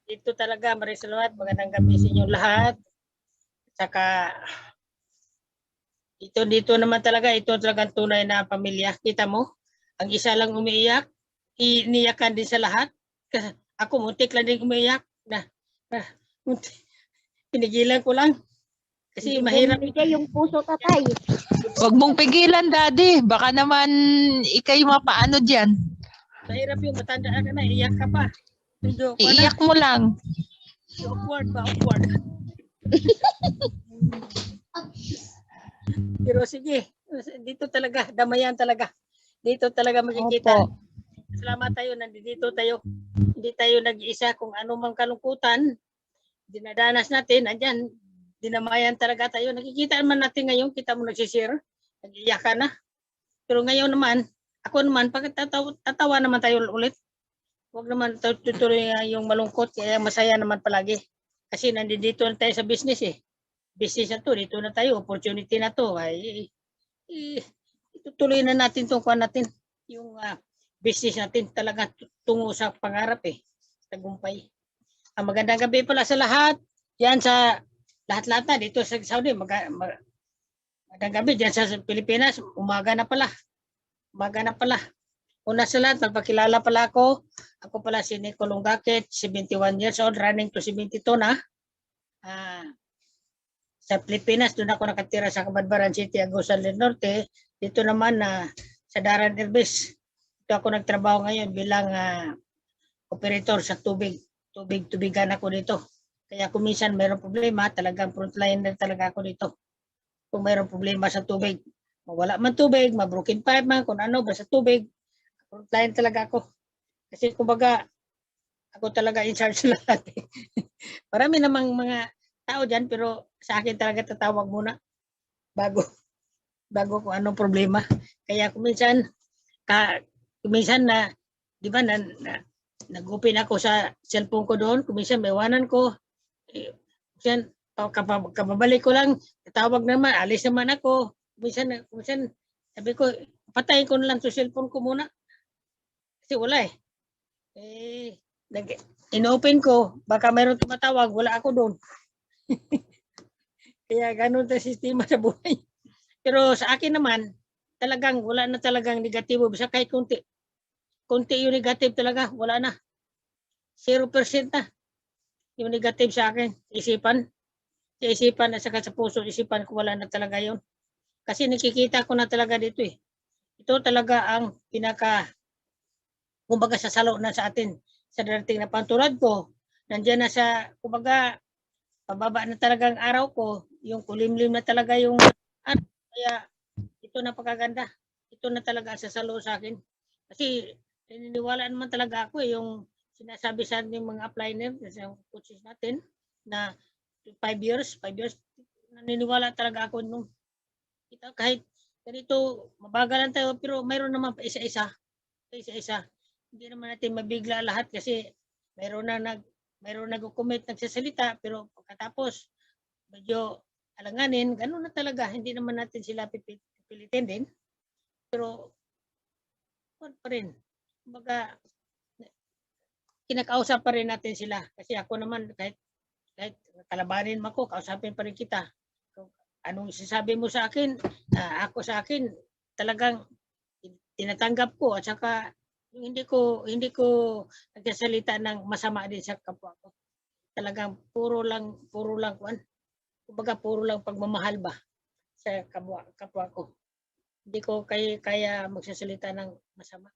Ito talaga, Marisol, magandang gabi sa inyo lahat. Saka, dito naman talaga, ito talagang tunay na pamilya. Kita mo, ang isa lang umiiyak, iniyakan din sa lahat. Ako, muntik lang din umiiyak. Pinigilan ko lang. Kasi mahirap. Bumibigay yung puso, tatay. Huwag mong pigilan, Daddy. Baka naman ikay mapaano dyan. Mahirap yung matanda ka na, iyak ka pa. Medyo, Iiyak mo lang. awkward ba? Awkward. Pero sige, dito talaga, damayan talaga. Dito talaga makikita. Opo. Salamat tayo, nandito tayo. Hindi tayo nag-iisa kung ano mang kalungkutan. Dinadanas natin, andyan, dinamayan talaga tayo. Nakikita naman natin ngayon, kita mo nagsishare, nag-iyak ka na. Pero ngayon naman, ako naman, tatawa naman tayo ulit. Huwag naman tutuloy yung malungkot, kaya masaya naman palagi. Kasi nandito na tayo sa business eh. Business na to, dito na tayo, opportunity na to. Ay, itutuloy na natin itong kuha natin. Yung business natin talaga tungo sa pangarap eh. Tagumpay. Magandang gabi pala sa lahat. Yan sa lahat-lahat na dito sa Saudi. Magandang gabi dyan sa Pilipinas. Umaga na pala. Una sa lahat, nagpakilala pala ako. Ako pala si Nico Lunggakit, 71 years old, running to 72 na. Sa Pilipinas, doon ako nakatira sa Cabadbaran City, Agusan del Norte. Dito naman sa Daran Erbes. Dito ako nagtrabaho ngayon bilang operator sa tubigan ako dito. Kaya kung minsan mayroong problema, talagang frontliner talaga ako dito. Kung mayroong problema sa tubig, wala man tubig, ma-broken pipe man, kung ano, basta tubig, frontline talaga ako. Kasi kumbaga, ako talaga in charge sa lahat. Marami namang mga tao dyan, pero sa akin talaga tatawag muna bago kung anong problema. Kaya kung minsan na, di ba, nag-open ako sa cellphone ko doon, kung minsan may iwanan ko, minsan kapabalik ko lang, tatawag naman, alis naman ako, minsan sabi ko, patayin ko na lang sa cellphone ko muna. Kasi wala eh. In-open ko, baka mayroon tumatawag, wala ako doon. Kaya ganun ang sistema sa buhay. Pero sa akin naman, talagang wala na talagang negatibo. Bisa kahit konti yung negative talaga, wala na. 0% na yung negative sa akin. Isipan at saka sa puso, isipan ko wala na talaga yun. Kasi nakikita ko na talaga dito eh. Ito talaga ang kumbaga sa salo na sa atin. Sa darating na pantulad ko, nandiyan na sa, kumbaga, pababa na talagang araw ko, yung kulimlim na talaga yung araw. Kaya ito na pagkaganda. Ito na talaga sa salo sa akin. Kasi naniniwala naman talaga ako yung sinasabi sa ating mga appliner, sa coaches natin, na 5 years, naniniwala talaga ako nung kahit ganito, mabagalan tayo, pero mayroon naman pa isa-isa. Hindi naman natin mabigla lahat kasi mayroon nag-comment, nagsasalita, pero pagkatapos medyo alanganin, ganun na talaga. Hindi naman natin sila pipilitin din. Pero pa rin. Kumbaga, kinakausap pa rin natin sila. Kasi ako naman, kahit kalabanin mo ako, kausapin pa rin kita. Kung anong sasabi mo sa akin, ako sa akin, talagang tinatanggap ko. At saka, hindi ko nagsasalita ng masama din sa kapwa ko. Talagang puro lang kuan. Kumbaga puro lang pagmamahal ba sa kapwa ko. Hindi ko kaya magsasalita ng masama.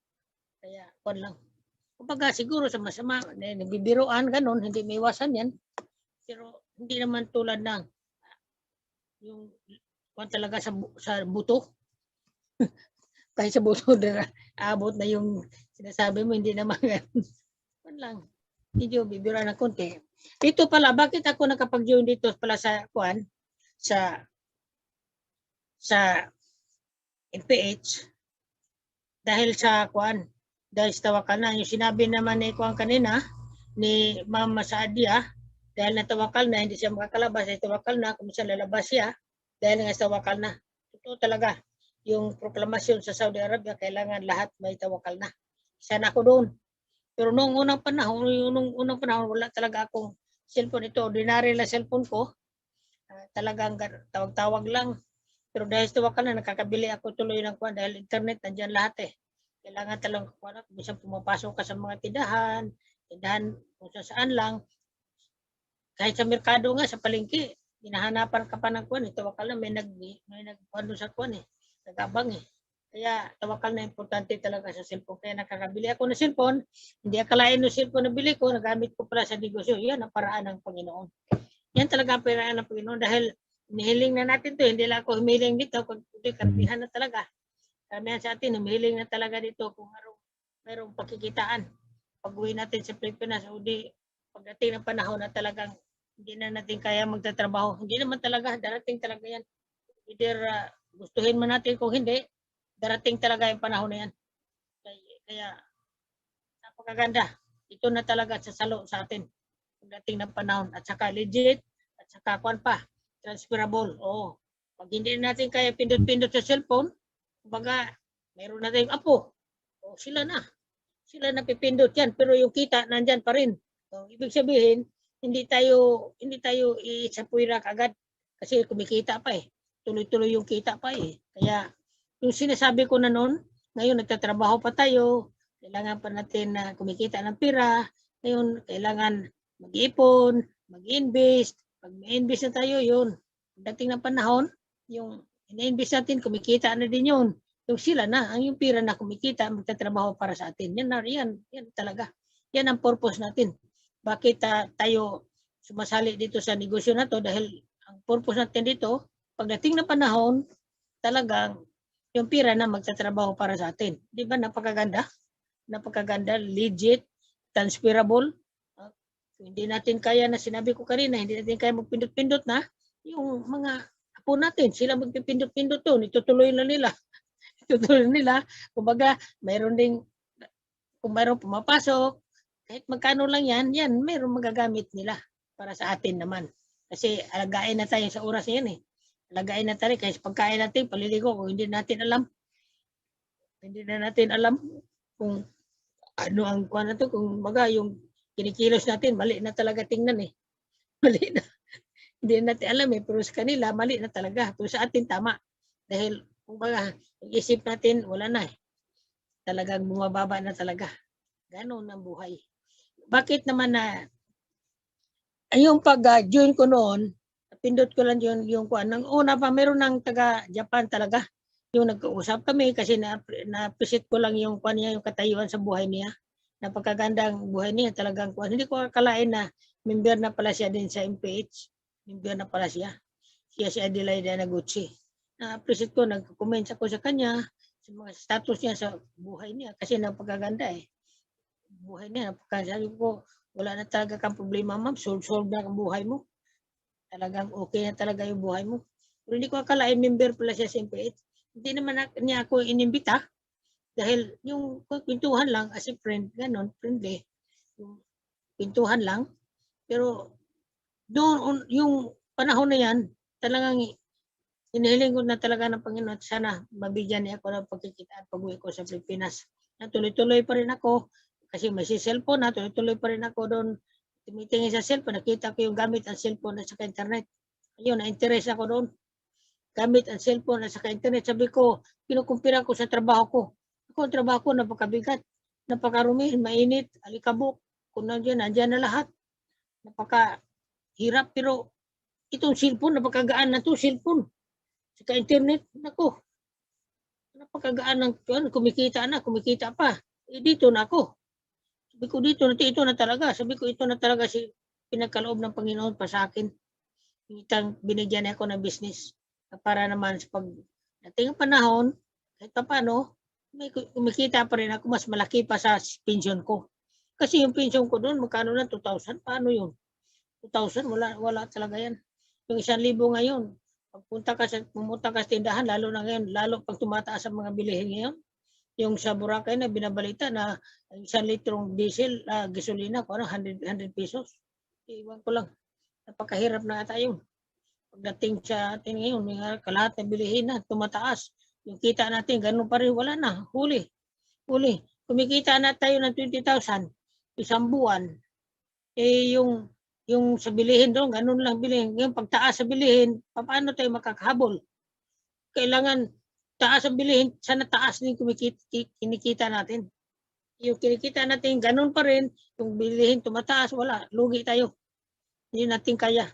Kaya kuan lang. Kumbaga siguro sa masama, nabibiroan ganun, hindi may iwasan yan. Pero hindi naman tulad ng yung kuan talaga sa buto. Kahit sa buto na abot na yung sinasabi mo, hindi naman kuan lang. Medyo bibira na konti. Dito pala, bakit ako nakapag-join dito pala sa kuan? Sa NPH? Dahil sa kuan, dahil sa tawakal na. Yung sinabi naman ni kuan kanina, ni Mama Saadia, dahil natawakal na, hindi siya makakalabas, ay tawakal na, kung siya lalabas siya, dahil nga tawakal na. Totoo talaga, yung proklamasyon sa Saudi Arabia, kailangan lahat may tawakal na. Isa na ako doon. Pero nung unang panahon, wala talaga akong cellphone. Ito, ordinary lang cellphone ko. Talagang tawag-tawag lang. Pero dahil sa wakal na, nakakabili ako tuloy ng kuwan dahil internet, nandiyan lahat eh. Kailangan talagang kuwan, minsan pumapasok ka sa mga tindahan kung saan lang. Kahit sa merkado nga, sa palengke, hinahanapan ka pa ng kuwan. Tawakal na, may nagkuhan doon sa kuwan eh. Nagabang eh. Kaya tawakal na importante talaga sa cellphone. Kaya nakakabili ako ng cellphone, hindi akalain ng cellphone na bili ko, nagamit ko pala sa negosyo. Yan ang paraan ng Panginoon. Yan talaga ang paraan ng Panginoon dahil nihiling na natin to, hindi lang ako humiling dito, kundi karamihan na talaga. Karamihan sa atin, humiling na talaga dito kung mayroong pagkikitaan. Pag-uwi natin sa Pilipinas, o di, pagdating ng panahon na talagang hindi na natin kaya magtatrabaho. Hindi naman talaga, darating talaga yan. Either gustuhin man natin kung hindi, darating talaga yung panahon na yan. Kaya napakaganda. Ito na talaga sasalo sa atin pagdating ng panahon. At saka legit, at saka kuwan pa, transferable. Oo. Pag hindi natin kaya pindot-pindot sa cellphone, kumbaga, mayroon natin apo. O, sila na pipindot yan. Pero yung kita, nandyan pa rin. So, ibig sabihin, hindi tayo isapuirak agad. Kasi kumikita pa eh. Tuloy-tuloy yung kita pa eh. Kaya, yung sinasabi ko na noon, ngayon nagtatrabaho pa tayo, kailangan pa natin na kumikita ng pera, ngayon kailangan mag-ipon, mag-invest, pag may-invest na tayo yun, pagdating ng panahon, yung ina-invest natin, kumikita na din yun. Yung sila na, ang yung pera na kumikita, magtatrabaho para sa atin. Yan talaga. Yan ang purpose natin. Bakit tayo sumasali dito sa negosyo na to? Dahil ang purpose natin dito, pagdating ng panahon, talagang yung pera na magtatrabaho para sa atin. Di ba napakaganda? Napakaganda, legit, transferable. Hindi natin kaya na sinabi ko kanina, hindi natin kaya magpindot-pindot na yung mga apo natin, sila magpipindot-pindot to, itutuloy na nila. Itutuloy nila. Kumbaga, kung mayroong pumapasok, kahit magkano lang yan, mayroong magagamit nila para sa atin naman. Kasi alagain na tayo sa oras na yan eh. Alagain na tayo, kasi pagkain natin, paliligo, kung hindi natin alam kung ano ang kuwan na to, kung baga yung kinikilos natin, mali na talaga tingnan eh. Mali na. Hindi natin alam eh, pero sa kanila, mali na talaga. Pero sa atin, tama. Dahil, kung baga, isip natin, wala na eh. Talagang bumababa na talaga. Ganon ang buhay. Bakit naman na, yung pag-join ko noon, pindot ko lang yung kuwan. Nang una pa, meron ng taga-Japan talaga. Yung nag-uusap kami kasi na-appreciate ko lang yung kuwan niya, yung katayuan sa buhay niya. Napakagandang buhay niya, talagang kuwan. Hindi ko akalain na member na pala siya din sa MPH. Member na pala siya. Siya si Adelaida Naguchi. Na-appreciate ko, nag-comment ako sa kanya, sa mga status niya sa buhay niya. Kasi napakaganda eh. Buhay niya, napakasabi ko, wala na talaga kang problema ma'am, solve na ang buhay mo. Talagang okay na talaga yung buhay mo. Pero hindi ko akalain member pala siya sa MPH. Hindi naman niya ako inimbita. Dahil yung pintuhan lang as a friend, ganon, friendly. Yung pintuhan lang. Pero doon, yung panahon na yan, talagang hinihiling ko na talaga ng Panginoon, sana mabigyan niya ako ng pagkikitaan pag-uwi ko sa Pilipinas. Tuloy-tuloy pa rin ako, kasi may cellphone na, tuloy-tuloy pa rin ako doon. Tumitingin sa cellphone, nakita ko yung gamit ang cellphone at saka internet. Ayun, na-interest ako doon. Gamit ang cellphone at saka internet. Sabi ko, kinukumpira ko sa trabaho ko. Ako, ang trabaho ko, napakabigat, napakarumi, mainit, alikabok. Kung nandiyan na lahat. Napakahirap, pero itong cellphone, napakagaan na to cellphone. Saka internet, nako. Napakagaan ng kumikita pa. Dito na ako. Sabi ko dito na talaga. Sabi ko ito na talaga si pinagkaloob ng Panginoon pa sa akin. Binigyan ako ng business para naman sa pagdating ng panahon, kahit pa paano, may kumikita pa rin ako, mas malaki pa sa pension ko. Kasi yung pension ko doon, magkano na 2,000? Paano yun? 2,000? Wala talaga yan. Yung 1,000 ngayon, pumunta ka sa tindahan, lalo na ngayon, lalo pag tumataas ang mga bilihin ngayon, yung sa Boracay na binabalita na 1 litrong diesel, gasolina, 100 pesos. Iwan ko lang. Napakahirap na tayo. Pagdating sa atin ngayon, lahat na bilihin na, tumataas. Yung kita natin, ganun pa rin, wala na. Huli. Kumikita na tayo ng 20,000. isang buwan, eh yung sa bilihin doon, ganun lang bilihin. Yung pagtaas sa bilihin, paano tayo makakahabol? Kailangan taas ang bilihin, sana taas din kinikita natin. Yung kinikita natin, ganun pa rin, yung bilihin tumataas, wala, lugi tayo. Hindi natin kaya.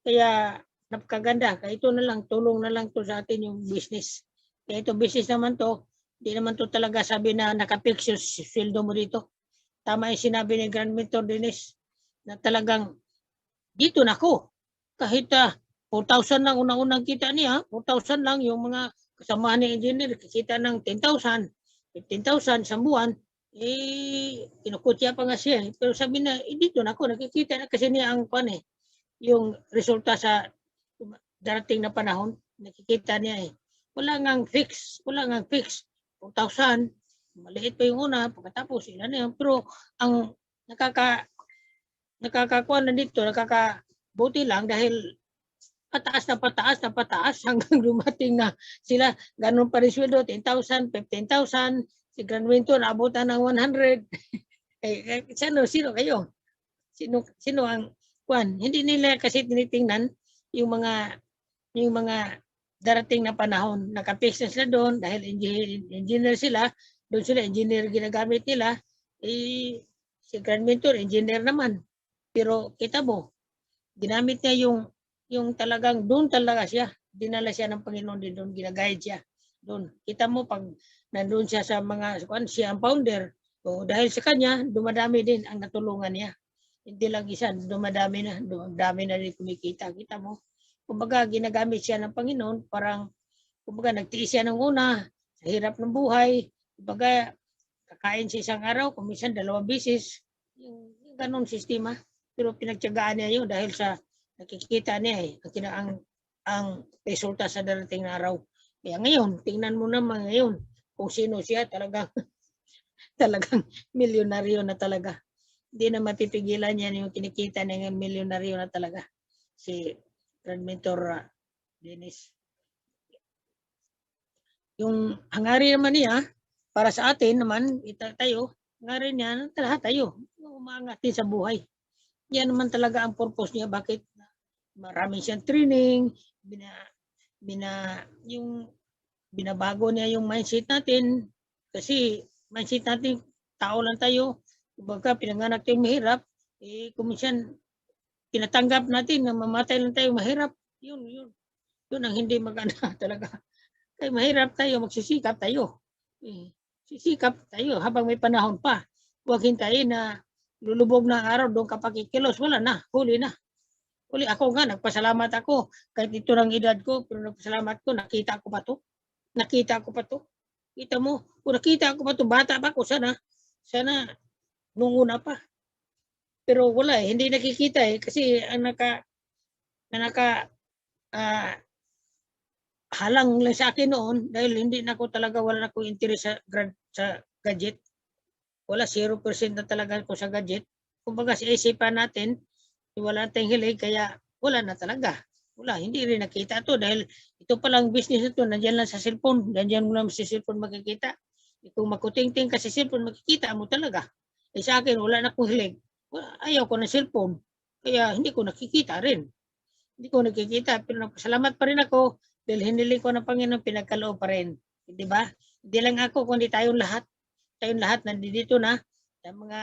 Kaya napakaganda. Kaya ito na lang, tulong na lang to sa atin yung business. Kaya ito business naman to, hindi naman to talaga sabi na nakapix yung sweldo mo dito. Tama yung sinabi ni Grand Mentor Dennis na talagang dito na ako. Kahit 4,000 lang unang-unang kita niya, 4,000 lang yung mga kasamahan ni engineer, kita ng 10,000, 15,000 sa buwan, eh, kinukutya pa nga siya. Pero sabi na, dito na ako, nakikita na kasi niya ang yung resulta sa darating na panahon, nakikita niya eh. Wala ngang fix, 4,000, maliit pa yung una, pagkatapos ilan na yun. Pero ang nakakakuha na dito, nakakabuti lang dahil pataas hanggang dumating na sila, ganun pa rin sweldo, 10,000, 15,000, si Grand Winton, naabutan ng 100. Sino kayo? Sino ang kuan? Hindi nila kasi tinitingnan yung mga darating na panahon. Nakapix na sila doon dahil engineer sila, doon sila engineer ginagamit nila. Eh, si Grand Mentor, engineer naman. Pero kita mo, ginamit niya yung talagang doon talaga siya. Dinala siya ng Panginoon din doon, ginaguide siya. Doon. Kita mo pag nandun siya sa mga, siya ang founder, o dahil sa kanya, dumadami din ang natulungan niya. Hindi lang isa, dumadami na rin kumikita. Kita mo? Kumbaga, ginagamit siya ng Panginoon, parang, kumbaga, nagtiis siya ng una, sa hirap ng buhay, kumbaga, kakain siya isang araw, kuminsan 2 beses, yung ganun sistema. Pero pinagtiyagaan niya yun dahil sa nakikita niya ang resulta sa darating na araw. Kaya ngayon, tingnan mo naman ngayon, kung sino siya, talagang milyonaryo na talaga. Hindi na mapipigilan yan yung kinikita niya ng milyonaryo na talaga. Si Grand Mentor Dennis. Yung hangarin naman niya, para sa atin naman, tayo, hangarin niya, lahat tayo, umangat din sa buhay. Yan naman talaga ang purpose niya. Bakit? Marami siyang training, yung binabago niya yung mindset natin. Kasi mindset natin, tao lang tayo. Kumbaga, pinanganak tayo mahirap, eh, kuminsan, tinatanggap natin na mamatay lang tayo mahirap. Yun ang hindi maganda talaga. Kaya mahirap tayo, magsisikap tayo. Eh, sisikap tayo habang may panahon pa. Huwag hintayin na lulubog na araw, doon ka pakikilos, wala na, huli na. Huli ako nga, nagpasalamat ako. Kahit ito ng edad ko, pero nagpasalamat ko, nakita ko pa to. Kita mo, kung nakita ko pa to, bata pa ko, sana nung una pa. Pero wala eh, hindi nakikita eh, kasi ang halang lang sa akin noon dahil hindi na ako talaga, wala na akong interest sa gadget. Wala, 0% na talaga ako sa gadget. Kumbaga sa isipan natin, wala tayong hilig, kaya wala na talaga. Wala, hindi rin nakita to dahil ito palang business na to, nandiyan lang sa cellphone, nandiyan mo lang sa cellphone makikita. Kung makuting-ting ka sa cellphone, makikita mo talaga. Eh sa akin, wala na akong hilig. Ayaw ko ng cellphone, kaya hindi ko nakikita rin. Hindi ko nakikita, pero salamat pa rin ako dahil hiniling ko ng Panginoon, pinagkaloob pa rin. Di ba? Hindi lang ako, kundi tayong lahat nandito na, sa mga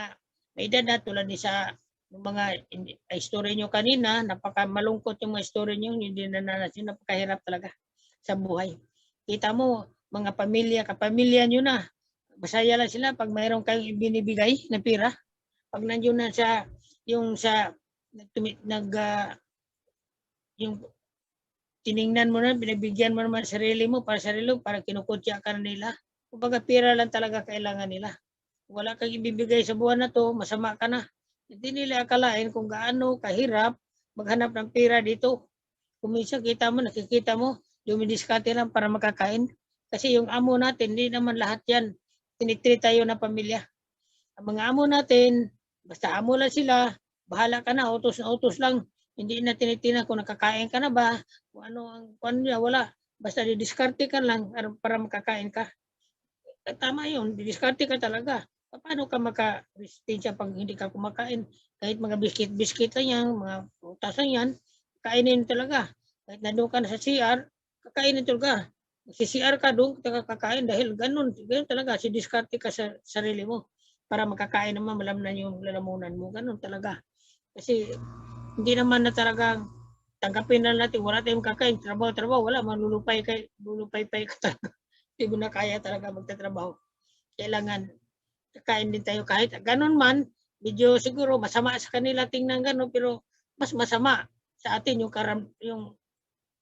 may edad na, tulad ni sa mga story nyo kanina, napakamalungkot yung mga story nyo, hindi na natin, napakahirap talaga sa buhay. Kita mo, mga kapamilya nyo na, masaya lang sila pag mayroon kayong binibigay na pira. Pag nandiyon na yung tiningnan mo na, binibigyan mo naman sarili mo para kinukutya ka na nila. Kumbaga, pira lang talaga kailangan nila. Wala kang ibibigay sa buwan na to, masama ka na. Hindi nila akalain kung gaano kahirap maghanap ng pera dito. Kung minsan nakikita mo, dumidiskarte lang para makakain. Kasi yung amo natin, hindi naman lahat yan. Tinitreat tayo na pamilya. Ang mga amo natin, basta amo lang sila, bahala ka na, utos na utos lang. Hindi na tinitingnan kung nakakain ka na ba, kung ano niya, wala. Basta didiskarte ka lang para makakain ka. Tama yun, didiskarte ka talaga. Paano ka maka-resistensya pag hindi ka kumakain? Kahit mga biskit-biskit lang yan, mga prutas lang yan, kainin talaga. Kahit nandun ka na sa CR, kakainin talaga. Si-CR ka doon, kakain dahil ganun talaga, diskarte ka sa sarili mo para makakain naman, malamnan yung lalamunan mo. Ganun talaga. Kasi hindi naman na talagang tanggapin na natin, wala tayong kakain, trabaho, wala, lulupay ka talaga. Hindi mo na kaya talaga magtatrabaho. Kailangan kakain din tayo kahit ganun man, medyo siguro masama sa kanila tingnan ganun, pero mas masama sa atin yung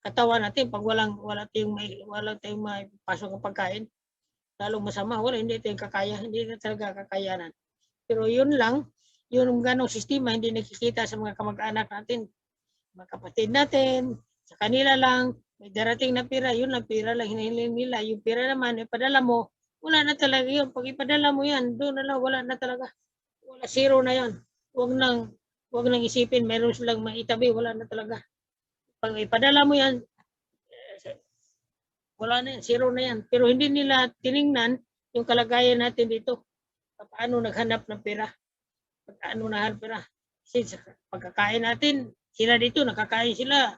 katawan natin pag wala tayong may pasok ng pagkain. Lalong masama, hindi tayong kakaya, hindi na talaga kakayanan. Pero yun lang, yung ganong sistema hindi nakikita sa mga kamag-anak natin, mga kapatid natin, sa kanila lang, may darating na pira, yun lang, pira lang hinihiling nila. Yung pira naman, ipadala mo, wala na talaga yun. Pag ipadala mo yan, doon na lang, wala na talaga. Wala, zero na yun. Huwag nang isipin, meron silang maitabi, wala na talaga. Pag ipadala mo yan, wala na yan, zero na yan. Pero hindi nila tiningnan yung kalagayan natin dito. Paano naghanap ng pera? Paano nahanap pera? Kasi sa pagkakain natin, sila dito, nakakain sila.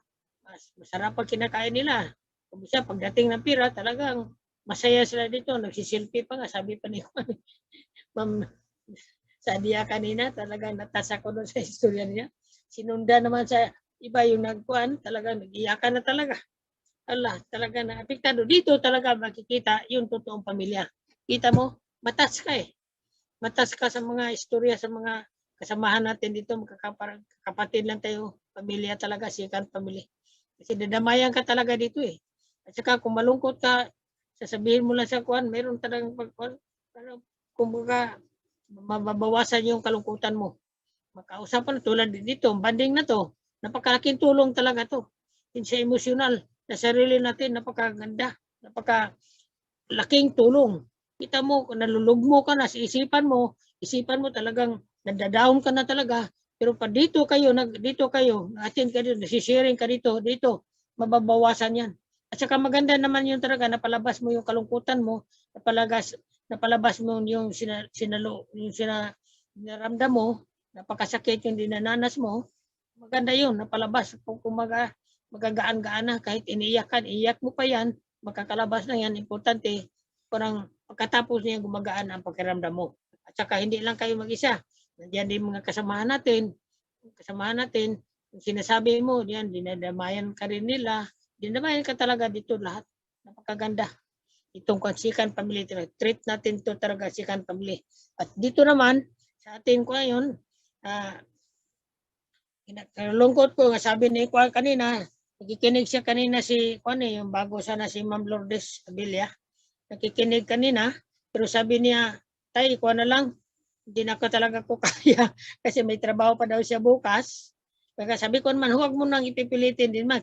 Masarap ang kinakain nila. Kumisa, pagdating ng pira, talagang masaya sila dito. Nagsisilfie pa nga, sabi pa ni Ma'am Sadia kanina, talagang natasa ko doon sa istorya niya. Sinunda naman sa iba yung nagkuhan, talagang nag-iyakan na talaga. Allah, talaga na apektado. Dito talaga makikita yung totoong pamilya. Kita mo, matas ka eh. Matas ka sa mga istorya, sa mga kasamahan natin dito, kapatid lang tayo, pamilya talaga, sikan pamilya. Kasi dadamayan ka talaga dito eh. At saka kung malungkot ka, sasabihin mo lang sa kuhan, meron talagang pagkuhan, kumbaga, mababawasan yung kalungkutan mo. Makausapan tulad dito, banding na to, napakalaking tulong talaga to. Sa emosyonal, sa sarili natin, napakaganda, napakalaking tulong. Kita mo, kung nalulugmo ka na sa isipan mo talagang nadadown ka na talaga, pero pag dito kayo, attend ka dito, nasisharing ka dito, mababawasan yan. At saka maganda naman yung talaga, napalabas mo yung kalungkutan mo, napalabas mo yung sinaramdam mo, napakasakit yung dinananas mo, maganda yun, napalabas. Kung magagaan-gaan na, kahit iyak mo pa yan, makakalabas na yan, importante, parang pagkatapos niya gumagaan ang pakiramdam mo. At saka hindi lang kayo mag-isa, nandiyan din mga kasamahan natin, sinasabi mo, yan, dinadamayan ka rin nila, dinadamayan ka talaga dito lahat, napakaganda. Itong sikan family, treat natin to talaga sikan family. At dito naman, sa atin ko ngayon, lungkot ko, sabi ni Kwan kanina, nakikinig siya kanina si Kwan yung bago sana si Ma'am Lourdes Abilia, nakikinig kanina, pero sabi niya, tay, Kwan na lang, hindi na ko talaga ko kaya, kasi may trabaho pa daw siya bukas. Kaya sabi ko naman, huwag mo nang ipipilitin din man,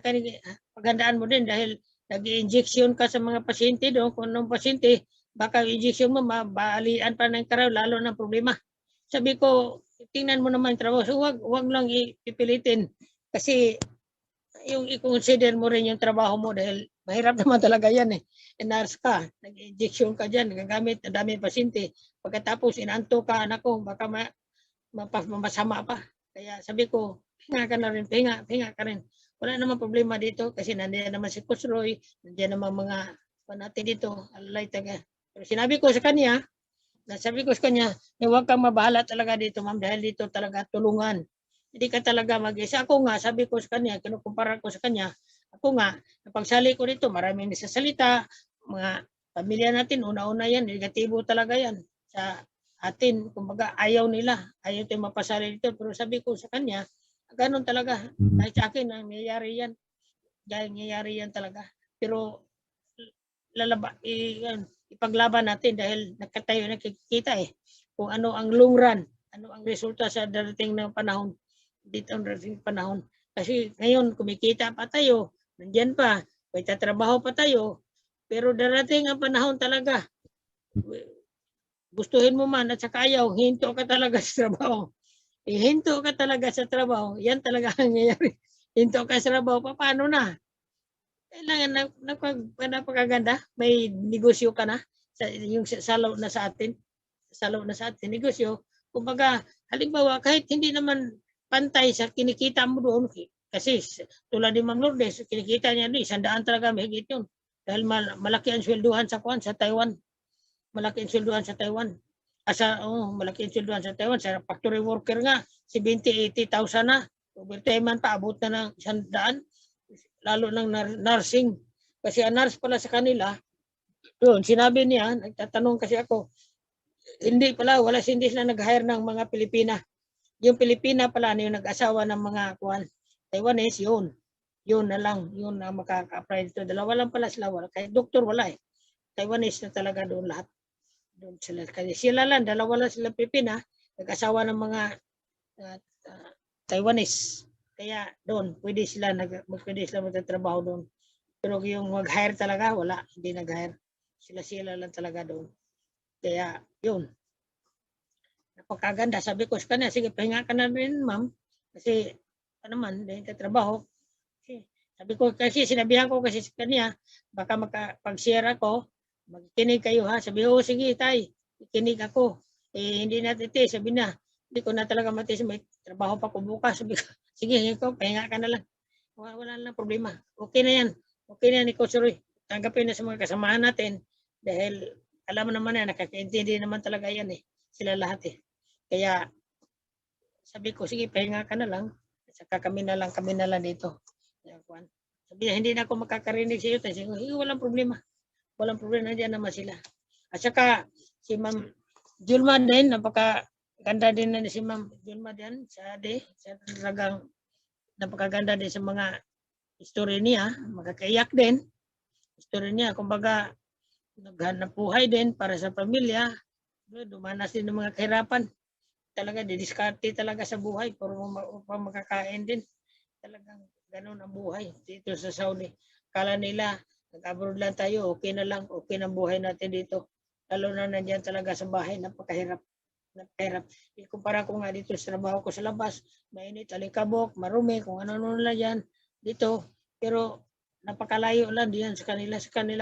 pagandaan mo din dahil nag-i-injection ka sa mga pasyente doon, kung anong pasyente, baka injection mo, mabalian pa ng karaw, lalo ng problema. Sabi ko, tingnan mo naman yung trabaho, so huwag lang ipipilitin, kasi yung i-consider mo rin yung trabaho mo dahil mahirap naman talaga yan eh. Nurse ka, nag-injection ka dyan, nagagamit, ang dami pasyente, pagkatapos inanto ka, anak ko, baka masama pa. Kaya sabi ko, hinga ka na rin, hinga ka rin. Wala naman problema dito kasi nandiyan naman si Coach Roy, nandiyan naman mga natin dito, alay taga. Pero sinabi ko sa kanya, na huwag kang mabahala talaga dito, ma'am, dahil dito talaga tulungan. Hindi ka talaga mag-isa. Ako nga, sabi ko sa kanya, kinukumpara ko sa kanya, ako nga, napagsali ko dito, maraming nasasalita, mga pamilya natin, una-una yan, negatibo talaga yan sa atin. Kumbaga, ayaw tayo mapasali dito. Pero sabi ko sa kanya, ganun talaga. Kahit sa akin, nangyayari yan. Dahil nangyayari yan talaga. Pero, ipaglaban natin dahil nakikita kung ano ang long run, ano ang resulta sa darating ng panahon, dito ang darating panahon. Kasi ngayon, kumikita pa tayo, nandiyan pa, may tatrabaho pa tayo, pero darating ang panahon talaga, gustuhin mo man at saka ayaw, hinto ka talaga sa trabaho. Hinto ka talaga sa trabaho, yan talaga ang nangyayari. Hinto ka sa trabaho, paano na? Kailangan napakaganda, may negosyo ka na, yung salo na sa atin. salo na sa ating negosyo. Kumbaga, halimbawa, kahit hindi naman pantay sa kinikita mo doon, kasi tulad ni Ma'am Lourdes, kinikita niya doon, 100 talaga, mahigit yun. Dahil malaki ang swelduhan sa Taiwan. Malaki ang swelduhan sa Taiwan. Malaki ang swelduhan sa Taiwan. Sa factory worker nga, 70,000-80,000 na. Overtime man pa, abot na ng 100. Lalo ng nursing. Kasi ang nurse pala sa kanila, doon, sinabi niya, nagtatanong kasi ako, wala hindi sila nag-hire ng mga Pilipina. Yung Pilipina pala yung nag-asawa ng mga Taiwanese, yun na lang, yun na makaka-apply dito. Dalawa lang pala sila, kahit doktor wala eh. Taiwanese na talaga doon lahat. Doon sila. Kasi sila lang, dalawa lang sila Pilipina, nag-asawa ng mga Taiwanese. Kaya doon, pwede sila magtatrabaho doon. Pero yung mag-hire talaga, wala, hindi nag-hire. Sila lang talaga doon. Kaya, yun. Napakaganda. Sabi ko sa kanya, sige, pahinga ka na rin, ma'am. Kasi, ano man, dahil trabaho. Sabi ko, kasi sinabihan ko kasi sa kanya, baka pag-share ako, magkinig kayo ha. Sabi ko, sige, tay, kinig ako. Hindi natin, sabi na, hindi ko na talaga matis, may trabaho pa ko bukas. Sabi ko, sige, ikaw, pahinga ka na lang. Wala lang problema. Okay na yan. Okay na yan, ikaw, sorry. Tanggapin na sa mga kasamahan natin. Dahil alam mo naman na nakakaintindi naman talaga yan eh. Sila lahat eh. Kaya sabi ko, sige, pahinga ka na lang. Saka kami na lang dito. Sabi niya, hindi na ako makakarinig sa iyo. Sabi ko, walang problema. Walang problema, nandiyan naman sila. At saka si Ma'am Julma din, napakaganda din na si Ma'am Julma din sa talagang napakaganda din sa mga history niya. Makakaiyak din. History niya, kumbaga, naghanap buhay din para sa pamilya, dumanas din ng mga kahirapan. Talaga, didiskarte talaga sa buhay para makakain din. Talagang ganun ang buhay dito sa Saudi. Kala nila, nag-abroad lang tayo, okay na lang, okay na buhay natin dito. Lalo na nandiyan talaga sa bahay, napakahirap. Ikumpara ko nga dito sa trabaho ko sa labas, mainit, alikabok, marumi, kung ano-ano lang yan dito. Pero napakalayo lang diyan sa kanila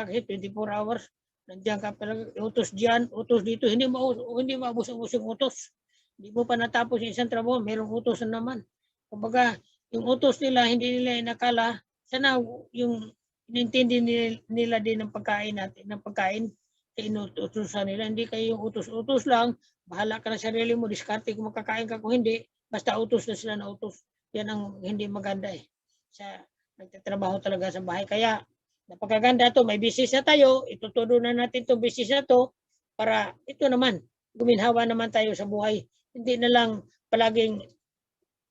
kasi 24 hours. Nandiyan ka pala, utos diyan, utos dito, hindi maubos-ubos yung utos. Hindi mo pa natapos yung isang trabaho, mayroong utos na naman. Kumbaga, yung utos nila, hindi nila inakala, sana yung inintindi nila din ng pagkain natin, ng pagkain, inutusan nila, hindi kayo yung utos-utos lang, bahala ka na sarili mo, diskarte kung makakain ka, kung hindi, basta utos na sila na utos. Yan ang hindi maganda eh. Nagtatrabaho talaga sa bahay. Kaya, napakaganda to, may business na tayo, itutudo na natin itong business na to para ito naman, guminhawa naman tayo sa buhay. Hindi na lang palaging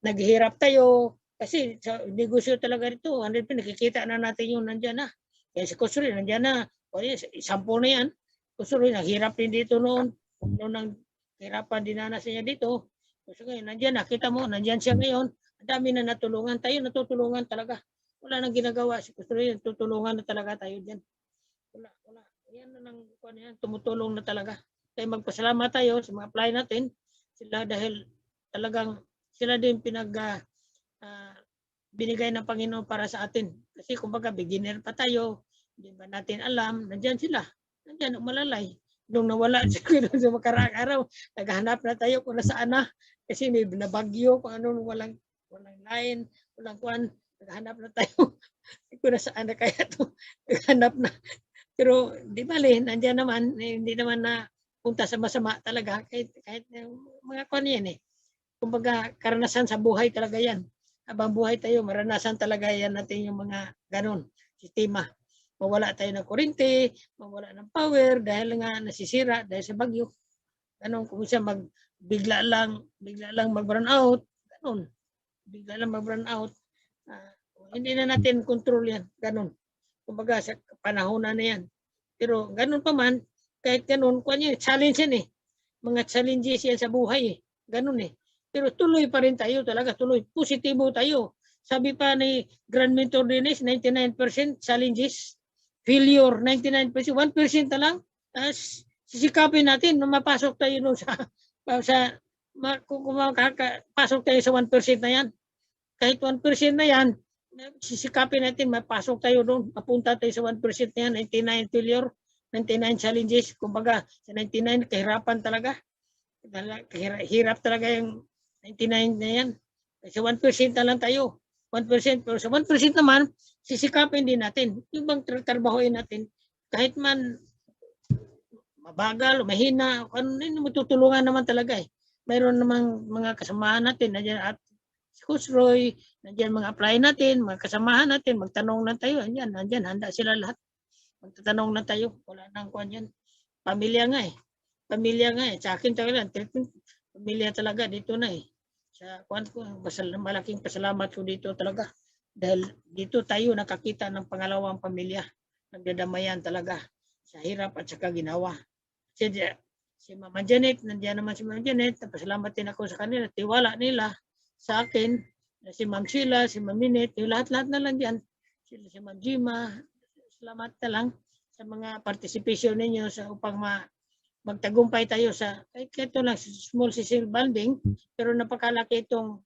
naghihirap tayo kasi sa negosyo talaga ito, 100% nakikita na natin yung nandiyan na. Kaya si Kusuri, nandiyan na. O yan, 10 na yan. Kusuri, naghirap din dito noon. Noon ang hirapan dinanas niya dito. Kusuri, nandiyan na. Kita mo, nandiyan siya ngayon. Ang dami na natulungan tayo, natutulungan talaga. Wala nang ginagawa si Kusuri, tutulungan na talaga tayo dyan. Wala. Yan na nang tumutulong na talaga. Kaya magpasalamat tayo sa mga apply natin. Sila dahil talagang sila din binigay ng Panginoon para sa atin. Kasi kumbaga beginner pa tayo, hindi ba natin alam, nandiyan sila. Nandiyan, umalalay. Nung nawala siguro sa makaraang araw, naghahanap na tayo kung nasaan na. Kasi may nabagyo, kung ano, walang line, walang kuwan. Naghanap na tayo. Kung nasaan na kaya ito. Naghanap na. Pero di bali, nandiyan naman, hindi naman na punta sa masama talaga. Kahit mga kuwan yan eh. Kumbaga, karanasan sa buhay talaga yan. Habang buhay tayo, maranasan talaga yan natin yung mga ganun, sistema. Mawala tayo ng kuryente, mawala ng power dahil nga nasisira dahil sa bagyo. Ganun, kung siya bigla lang mag-burn out, ganun. Bigla lang mag-burn out. Hindi na natin control yan, ganun. Kumbaga, sa panahon na yan. Pero ganun pa man, kahit ganun, challenge yan eh. Mga challenges yan sa buhay eh. Ganun eh. Pero tuloy pa rin tayo talaga, tuloy. Positibo tayo. Sabi pa ni Grand Mentor Dennis, 99% challenges. Failure, 99%. 1% na lang. Sisikapin natin na mapasok tayo kung makapasok tayo sa 1% na yan. Kahit 1% na yan, sisikapin natin, mapasok tayo doon. Mapunta tayo sa 1% na yan, 99 failure. 99 challenges. Kumbaga, sa 99, kahirapan talaga. Hirap talaga yung 99 na yan. Kasi 1% na lang tayo. 1%. Pero sa 1% naman, sisikapin din natin. Yung bang trabahoin natin, kahit man mabagal o mahina, ano, matutulungan naman talaga eh. Mayroon namang mga kasamahan natin, nandiyan at si Coach Roy, nandiyan mga apply natin, mga kasamahan natin, magtanong na tayo, nandiyan, handa sila lahat. Magtatanong na tayo, wala nang kuan yan. Pamilya nga eh. Pamilya nga eh. Sa akin talaga, pamilya talaga dito na eh. Sa kuan ko, malaking pasalamat ko dito talaga. Dahil dito tayo nakakita ng pangalawang pamilya. Nagdadamayan talaga sa hirap at saka ginawa. Si Mama Janet, nandiyan naman si Mama Janet, pasalamat din ako sa kanila, tiwala nila sa akin, si Ma'am Sheila, si Ma'am Minette, yung lahat-lahat na lang dyan, si Ma'am Jima, salamat na lang sa mga participation ninyo sa upang magtagumpay tayo sa, kahit ito lang, small scale bonding, pero napakalaki itong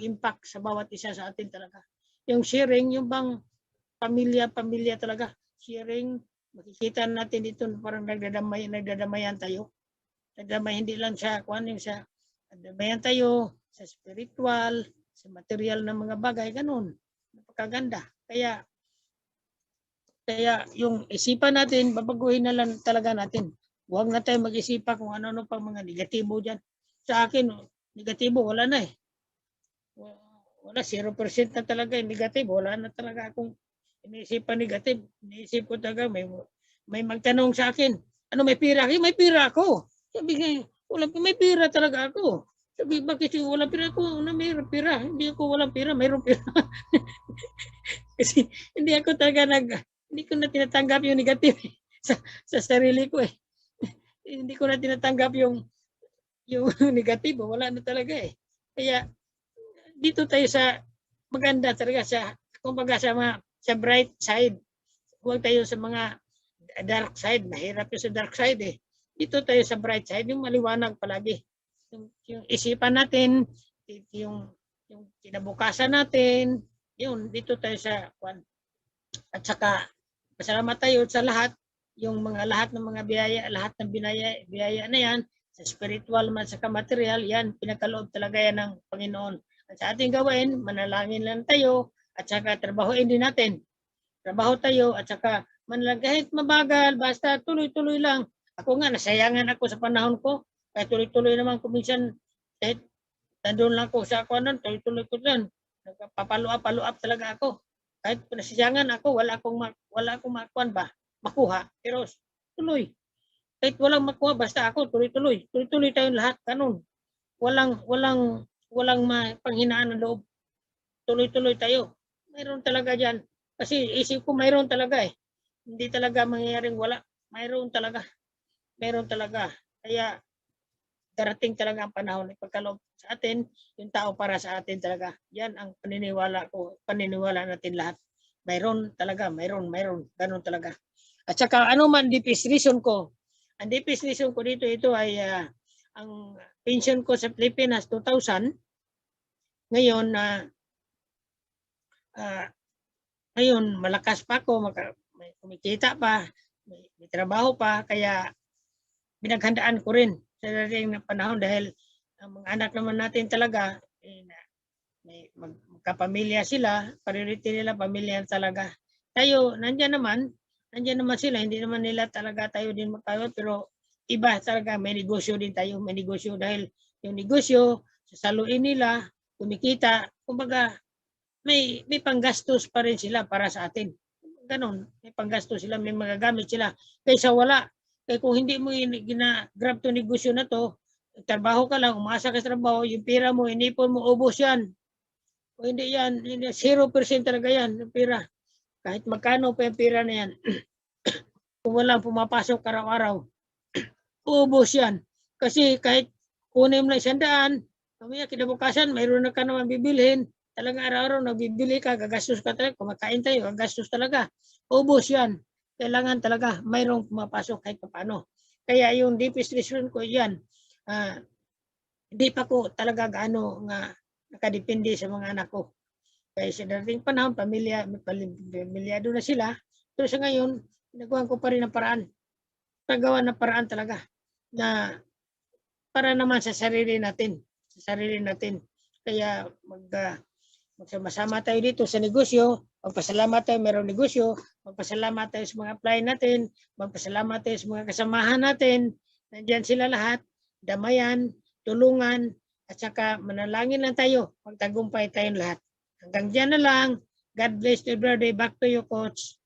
impact sa bawat isa sa atin talaga. Yung sharing, yung bang pamilya talaga, sharing, makikita natin dito parang nagdadamayan tayo. Nagdadamayan hindi lang sa sa nagdadamayan tayo sa spiritual, sa material na mga bagay, ganun. Napakaganda. Kaya yung isipan natin, babaguhin na lang talaga natin. Huwag na tayo mag-isipa kung ano-ano pang mga negatibo dyan. Sa akin, negatibo, wala na eh. Wala, 0% na talaga yung negatibo. Wala na talaga akong iniisipan negative. Iniisip ko talaga, may magtanong sa akin, ano may pira? May pira ako. Sabi nga, may pira talaga ako. Sabi, bakit wala pira ako? May pira. Hindi ako walang pira, mayroong pira. Kasi hindi ako talaga hindi ko na tinatanggap yung negative sa sarili ko eh. Hindi ko na tinatanggap yung negatibo. Wala na talaga eh. Kaya dito tayo sa maganda talaga kumbaga sa bright side. Huwag tayo sa mga dark side. Mahirap yung sa dark side eh. Dito tayo sa bright side, yung maliwanag palagi. Yung isipan natin, yung kinabukasan natin, yun, dito tayo sa kwan. At saka, pasalamat tayo sa lahat, yung lahat ng mga biyaya, lahat ng biyaya na yan, sa spiritual man sa material, yan, pinakaloob talaga yan ng Panginoon. At sa ating gawin, manalangin lang tayo, at saka trabahoin din natin. Trabaho tayo, at saka kahit mabagal, basta tuloy-tuloy lang. Ako nga, nasayangan ako sa panahon ko, kaya tuloy-tuloy naman kung minsan, kahit nandun lang ako sa ako, tuloy-tuloy ko dyan. Papalo-up talaga ako. Kahit nasayangan ako, wala akong makuha. Pero tuloy. Kahit walang makuha, basta ako, tuloy-tuloy. Tuloy-tuloy tayong lahat, ganun. Walang panghinaan ng loob. Tuloy-tuloy tayo. Mayroon talaga dyan. Kasi isip ko mayroon talaga eh. Hindi talaga mangyayaring wala. Mayroon talaga. Mayroon talaga. Kaya darating talaga ang panahon ipagkaloob sa atin, yung tao para sa atin talaga. Yan ang paniniwala natin lahat. Mayroon talaga, mayroon. Ganun talaga. At saka ano man deepest reason ko. Ang deepest reason ko dito, ito ay ang pension ko sa Pilipinas 2,000. Ngayon ngayon malakas pa ako, may kumikita pa, may trabaho pa, kaya pinaghandaan ko rin sa darating na panahon dahil ang mga anak naman natin talaga may magkapamilya sila, priority nila pamilya talaga. Tayo nandiyan naman sila, hindi naman nila talaga tayo din magkayo, pero iba talaga, may negosyo din tayo, may negosyo dahil yung negosyo sasaluin nila, kumikita, kumbaga may panggastos pa rin sila para sa atin. Ganon, may panggastos sila, may magagamit sila kaysa wala. Kaya kung hindi mo gina-grab to negosyo na to, trabaho ka lang, umasa ka sa trabaho, yung pera mo, inipon mo, ubos yan. O hindi yan, 0% talaga yan, yung pera. Kahit magkano pa yung pera na yan, kung walang pumapasok araw-araw, ubos yan. Kasi kahit kunin mo na 100, mamaya kinabukasan, mayroon na ka naman bibilhin, talaga araw-araw nagbibili ka, gagastos ka talaga, kumakain tayo, gagastos talaga. Ubos yan. Kailangan talaga mayroong pumapasok kahit paano. Kaya yung deepest reason ko yan, hindi pa ko talaga gaano nga nakadepende sa mga anak ko. Kaya sa dating panahon, pamilyado na sila. Pero sa ngayon, Ginagawa ko pa rin ng paraan. Paggawa ng paraan talaga na para naman sa sarili natin. Sa sarili natin. Kaya magsama-sama tayo dito sa negosyo. Magpasalamat tayo mayroong negosyo. Magpasalamat tayo sa mga apply natin. Magpasalamat tayo sa mga kasamahan natin. Nandiyan sila lahat. Damayan, tulungan, at saka manalangin lang tayo. Magtagumpay tayong lahat. Hanggang diyan na lang. God bless everybody. Back to you, Coach.